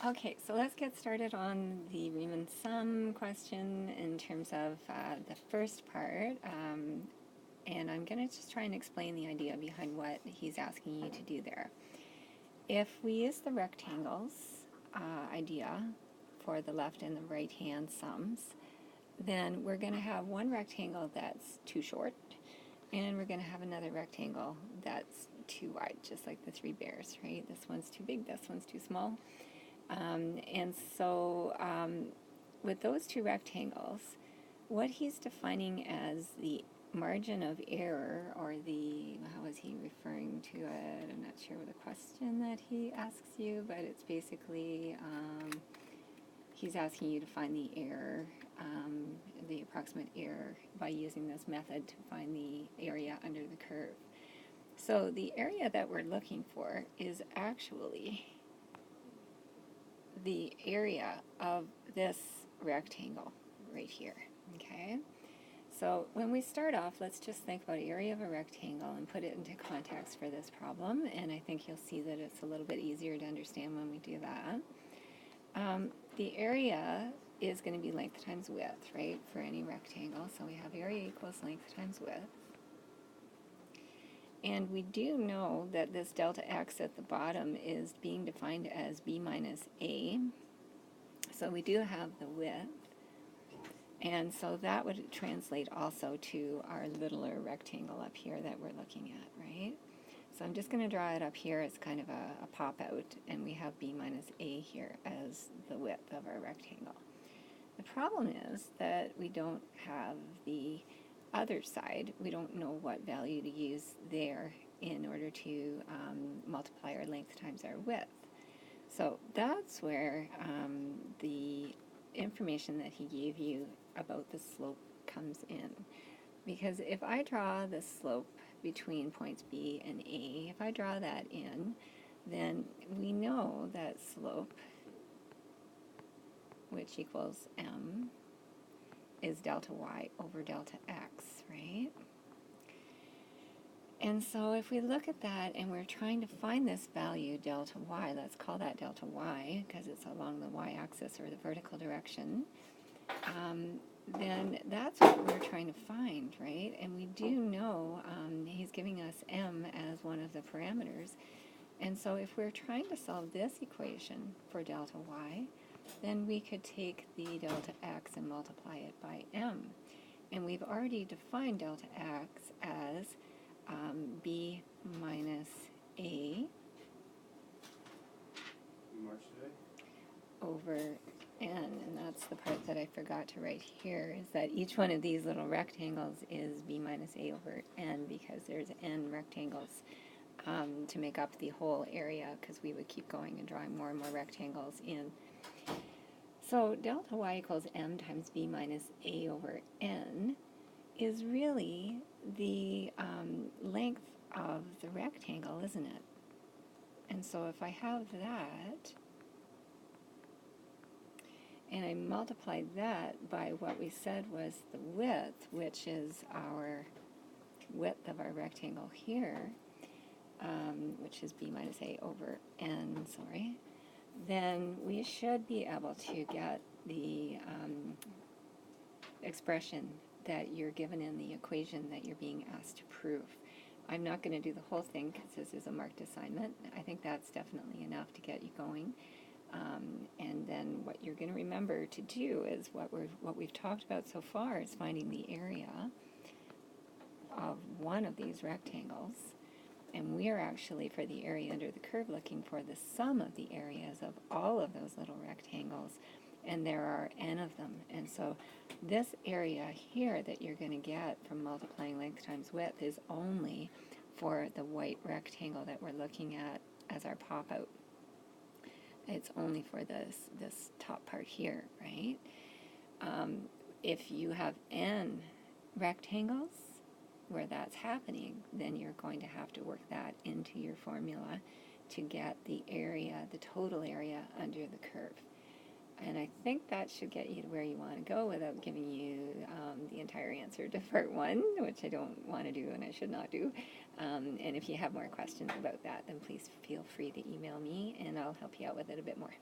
Okay, so let's get started on the Riemann sum question in terms of the first part. And I'm going to just try and explain the idea behind what he's asking you to do there. If we use the rectangles idea for the left and the right hand sums, then we're going to have one rectangle that's too short, and we're going to have another rectangle that's too wide, just like the three bears, right? This one's too big, this one's too small. And so with those two rectangles, what he's defining as the margin of error, or the, how is he referring to it? I'm not sure what the question that he asks you, but it's basically, he's asking you to find the error, the approximate error, by using this method to find the area under the curve. So the area that we're looking for is actually the area of this rectangle right here, okay? So when we start off, let's just think about area of a rectangle and put it into context for this problem, and I think you'll see that it's a little bit easier to understand when we do that. The area is going to be length times width, right, for any rectangle. So we have area equals length times width. And we do know that this delta x at the bottom is being defined as b minus a. So we do have the width. And so that would translate also to our littler rectangle up here that we're looking at, right? So I'm just going to draw it up here as kind of a pop-out, and we have b minus a here as the width of our rectangle. The problem is that we don't have the other side. We don't know what value to use there in order to multiply our length times our width. So that's where the information that he gave you about the slope comes in. Because if I draw the slope between points B and A, if I draw that in, then we know that slope, which equals m, is delta y over delta x, right? And so if we look at that and we're trying to find this value, delta y, let's call that delta y because it's along the y-axis or the vertical direction, then that's what we're trying to find, right? And we do know he's giving us m as one of the parameters. And so if we're trying to solve this equation for delta y, then we could take the delta x and multiply it by m. And we've already defined delta x as b minus a over n. And that's the part that I forgot to write here, is that each one of these little rectangles is b minus a over n, because there's n rectangles to make up the whole area, because we would keep going and drawing more and more rectangles in. So delta y equals m times b minus a over n is really the length of the rectangle, isn't it? And so if I have that, and I multiply that by what we said was the width, which is our width of our rectangle here, which is b minus a over n, then we should be able to get the expression that you're given in the equation that you're being asked to prove. I'm not going to do the whole thing because this is a marked assignment. I think that's definitely enough to get you going. And then what you're going to remember to do is what we've talked about so far is finding the area of one of these rectangles. And we are actually, for the area under the curve, looking for the sum of the areas of all of those little rectangles. And there are n of them. And so this area here that you're going to get from multiplying length times width is only for the white rectangle that we're looking at as our pop-out. It's only for this top part here, right? If you have n rectangles where that's happening, then you're going to have to work that into your formula to get the area, the total area under the curve. And I think that should get you to where you want to go without giving you the entire answer to part one, which I don't want to do and I should not do. And if you have more questions about that, then please feel free to email me and I'll help you out with it a bit more.